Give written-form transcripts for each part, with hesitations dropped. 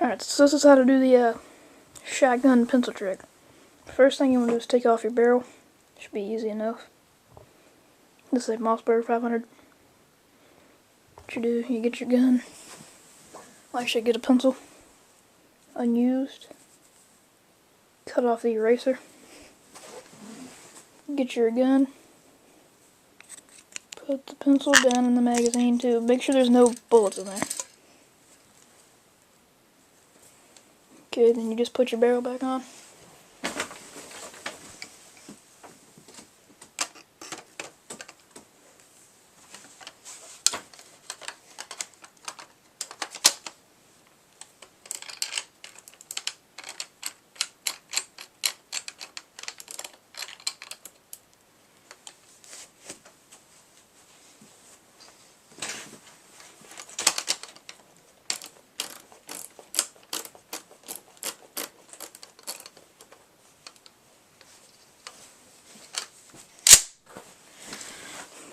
Alright, so this is how to do the shotgun pencil trick. First thing you want to do is take off your barrel. Should be easy enough. This is a Mossberg 500. What you do, you get your gun. Well, I should get a pencil. Unused. Cut off the eraser. Get your gun. Put the pencil down in the magazine too. Make sure there's no bullets in there. Okay, then you just put your barrel back on.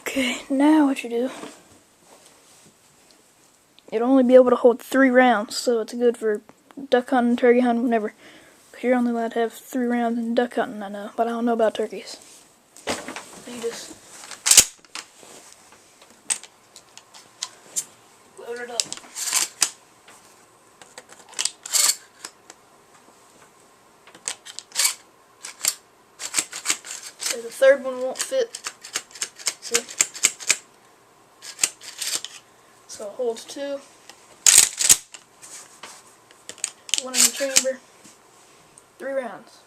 Okay, now what you do, you'll only be able to hold 3 rounds, so it's good for duck hunting, turkey hunting, whenever. Because you're only allowed to have 3 rounds in duck hunting, I know, but I don't know about turkeys. You just load it up. So the third one won't fit. See? So it holds 2. 1 in the chamber. 3 rounds.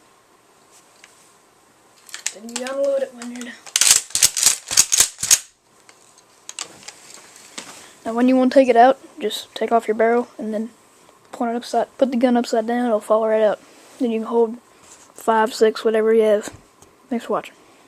Then you unload it when you're done. Now when you want to take it out, just take off your barrel and then point it upside, put the gun upside down, it'll fall right out. Then you can hold 5, 6, whatever you have. Thanks for watching.